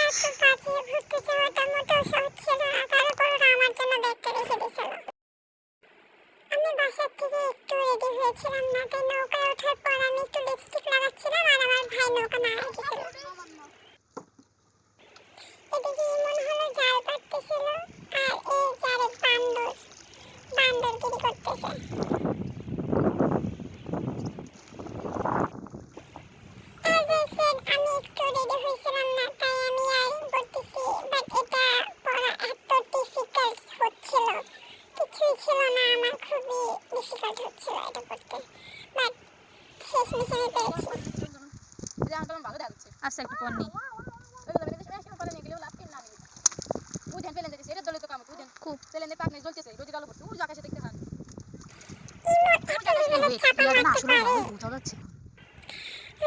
এত বাজে ঘুরতে যাওয়াটা মোটেও সহজ ছিল না, তার উপর ওরা আমার জন্য ব্যাগটা রেখে দিয়েছিল। আমি বাসার থেকে একটু রেডি হয়েছিলাম না, তাই নৌকায় ওঠার পর আমি একটু লিপস্টিক লাগাচ্ছিলাম আর আমার ভাই নৌকা নাড়াই দিয়েছিল। এদিকে ইমন হলো জাল পাততেছিল আর এই চারে বান্দরগিরি করতেছে। আমি একটু রেডি হয়েছিলাম না, তাই আমি ইয়ারিং পরতেছি, বাট এটা পরা এত ডিফিকাল্ট হচ্ছিল, কিছুই ছিল না, আমার খুবই ডিফিকাল্ট হচ্ছিল এটা পরতে, বাট শেষমেশ আমি পেরেছি। আচ্ছা একটু পর নেই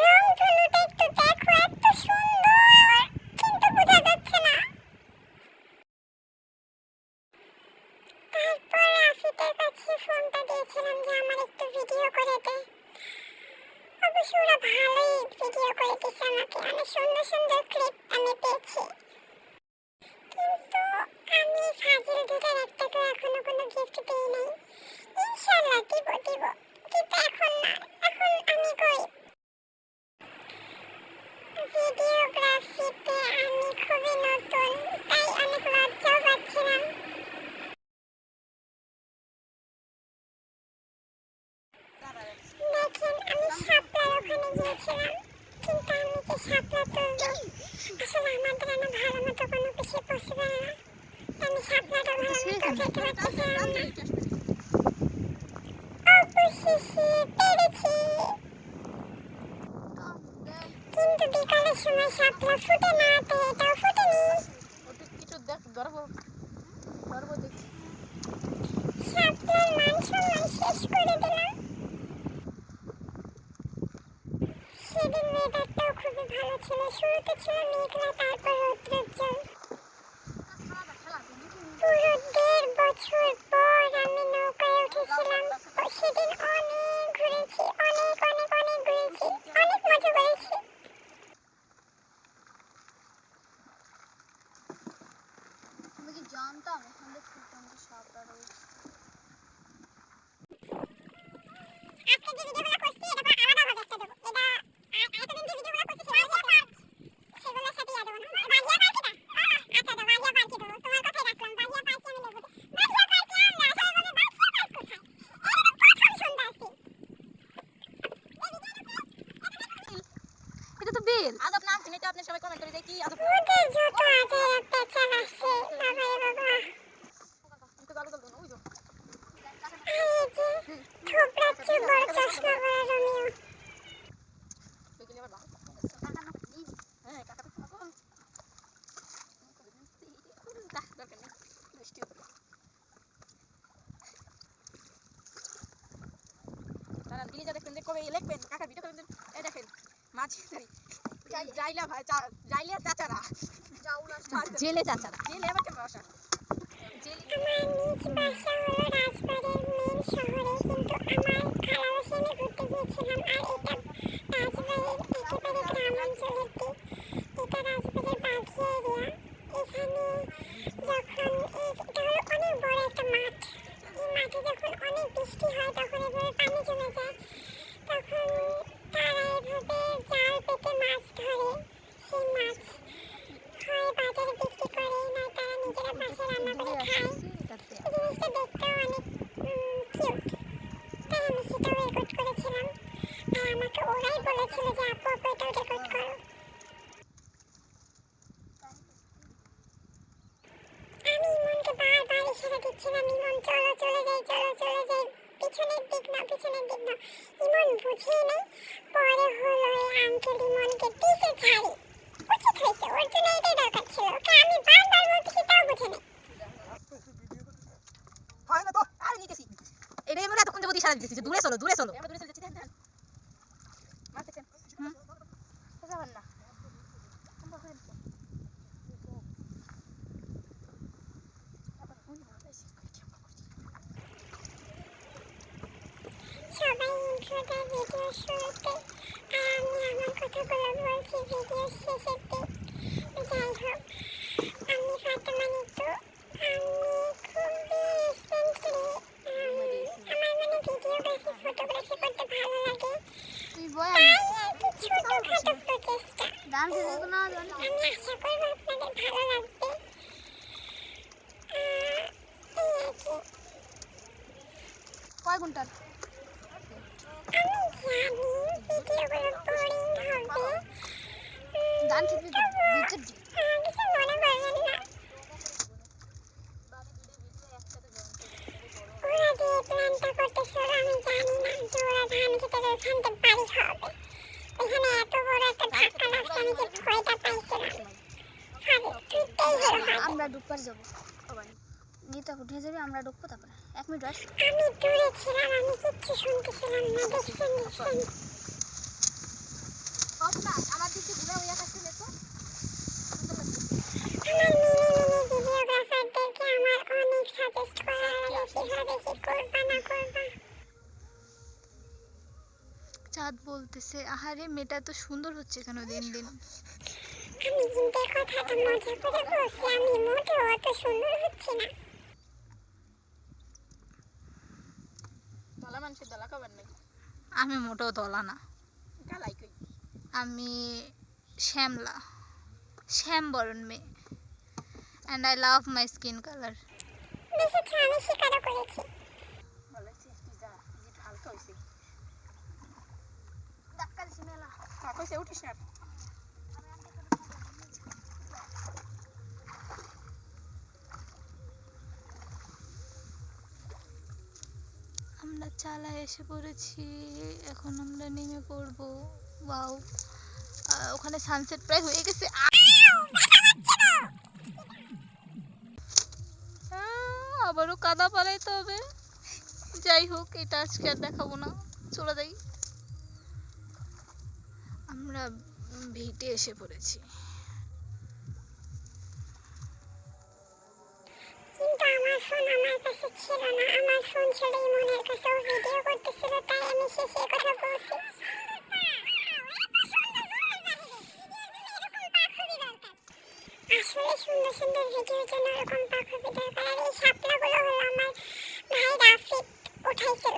রংধনুটা একটু দেখো, এত সুন্দর, কিন্তু বোঝা যাচ্ছে না। তারপর রাফিদের কাছে ফোনটা দিয়েছিলাম যে আমার একটু ভিডিও করে দে। অবশ্য ওরা ভালোই ভিডিও করে দিচ্ছে আমাকে, অনেক সুন্দর সুন্দর ক্লিপ আমি পেয়েছি। কিন্তু আমি ফাজিল দুটার একটাকেও এখনো কোনো গিফট দিই নাই। ইনশাআল্লাহ দিব, কিন্তু এখন না, এখন আমি কই। ভিডিওগ্রাফিতে আমি খুবই নতুন, তাই অনেক লজ্জাও পাচ্ছিলাম। দেখেন আমি শাপলার ওখানে গিয়েছিলাম, কিন্তু আমি যে শাপলা তুলবো, আসলে আমাদের না ভালো মতো কোনো কিছু পসিবল না, আমি শাপলাটা ভালো মতো উঠাতে পারতেছিলাম না। অবশেষে পেরেছি, কিন্তু বিকালের সময় শাপলা ফুটে না, তো এটাও ফুটেনি। শাপলার মান সম্মান শেষ করে দিলাম। সেদিন ওয়েদারটাও খুবই ভালো ছিল, শুরুতে ছিল মেঘলা, তারপর রৌদ্রোজ্জ্বল। পুরো 1.5 বছর পর আমি নৌকায় উঠেছিলাম। সেদিন অনেক ঘুরেছি, অনেক ঘুরেছি, অনেক মজা করেছি। আমি কি জানতাম এখানে ফুটানো সাপটা রয়েছে। আজকে যে ভিডিওগুলো করছি এটা পুরো আলাদা ভাবে একটা দেব। এটা এতদিন যে ভিডিওগুলো করছি সেগুলোর সাথে ইয়া দেবো না। বাজিয়া পার্টি না, আচ্ছা তো বাজিয়া পার্টি দেবো, তোমার কথাই রাখলাম। বাজিয়া পার্টি আমি দেবো, বাজিয়া পার্টি আমরা আসলে বলে বাজিয়া পার্টি কোথায়, এরকম প্রথম শুনতে আসছি। এটা তো বিল আদব নাম শুনে তো আপনি সবাই কমেন্ট করে দেখি আদব ওদের যত আজের একটা চালাচ্ছে, বাবারে বাবা। তো গালো গালো ওই যে এই যে থোপড়াচ্ছে বড় চশমা পরা রোমিও। বেগলি আবার ভালো হ্যাঁ কাকা তো পাগল দরকার নেই দুষ্টি তারা দিলি যা দেখবেন যে কবে লিখবেন কাকা ভিডিও করবেন এই দেখেন মাঝি যাইলা ভাই যাইলা চাচারা জেলে চাচারা জেলে আবার কেন আসা আমার নিজ বাসা হলো রাজবাড়ির মেন শহরে, কিন্তু আমার খালা বাসায় আমি ঘুরতে গিয়েছিলাম। আর এটা রাজবাড়ির একেবারে গ্রামাঞ্চলের দিক, এটা রাজবাড়ির বাঘিয়া এরিয়া। এখানে যখন এটা হলো অনেক বড় একটা মাঠ, এই মাঠে যখন অনেক বৃষ্টি হয় তখন এভাবে পানি জমে যায়, তখন তারা এভাবে জাল পেতে মাছ ধরে। সেই মাছ হয় বাজারে বিক্রি করে, না তারা নিজেরা বাসায় রান্না করে খায়। এই জিনিসটা দেখতেও অনেক কিউট, তাই আমি সেটাও রেকর্ড করেছিলাম। আর আমাকে ওরাই বলেছিল যে আপু এটাও রেকর্ড করো। আমি ইমনকে বারবার ইশারা দিচ্ছিলাম, ইমন চলো চলে যাই, পিছনের দিক না। ইমন বুঝেই নেই। পরে হলো এই আঙ্কেল ইমনকে দিতে ছাড়ি, উচিত হয়েছে, ওর জন্য এটাই দরকার ছিল। ওকে আমি বারবার বলতেছি তাও বুঝে নেই। হয় না তো আর নিতেছি এটাই মনে এতক্ষণ যাবো ইশারা দিতেছি যে দূরে চলো আমরা দূরে চলে যাচ্ছি দেন মারতেছেন যাবেন না সবাই ইন্ট্রো দেয় ভিডিওর শুরুতে, আর আমি আমার কথাগুলো বলছি ভিডিওর শেষের দিক। যাই হোক, আপনাদের ভালো লাগবে। এই আর কি। কয় ঘন্টার আমি জানি ভিডিওগুলো বোরিং হবে, গান খেতে তবুও দিতে কিছু মনে করবেন না। ওরা যে প্ল্যানটা করতেছিল আমি জানি না যে ওরা ধান খেতে ওখানটা বাড়ি হবে। এখানে এত বড় একটা ধাক্কা লাগছে, আমি যে ভয়টা পাইছিলাম। হাজে তুইতেই হলো হাজে। আমরা ডুববার যাবো নিতে উঠে যাবে, আমরা ডুববো তারপরে 1 মিনিট রাস। আমি দূরে ছিলাম, আমি কিচ্ছু শুনতেছিলাম না। দেখছেন আমার দিকে ঘুরে ওই আকাশে দেখো। আমার ভিডিওগ্রাফারদেরকে আমার অনেক সাজেস্ট করা লাগে কিভাবে কি করবা না করবা। চাঁদ বলতেছে আহারে মেয়েটা তো সুন্দর হচ্ছে কেন দিন দিন। আমি কিন্তু কথাটা মজা করে বলছি, আমি মোটেও অত সুন্দর হচ্ছি না। দলা মানুষের দলা খাবার নাই। আমি মোটেও দলা না, কালাই কই আমি শ্যামলা, শ্যাম বরণ মেয়ে, and I love my skin colour. দেখেছি, আমি স্বীকারও করেছি। বলেছি পিজা পিজি হালকা হইছে। ধাক্কা দিছি মেলা কইছে উঠিস না। আমরা চালায় এসে পড়েছি, এখন আমরা নেমে পড়বো। ওয়াও, ওখানে সানসেট প্রায় হয়ে গেছে। আবারও কাদা পালাইতে হবে। যাই হোক, এটা আজকে আর দেখাবো না, চলে যাই। আমরা ভিটে এসে পড়েছি। কিন্তু আমার ফোন আমার কাছে ছিল না, আমার ফোন ছিল ইমনের কাছে, ও ভিডিও করতেছিল, তাই আমি শেষে কথা বলছি। আসলে সুন্দর সুন্দর ভিডিওর জন্য এরকম পাখি দরকার। আর এই শাপলাগুলো হলো আমার ভাই রাফিক উঠাইছিল।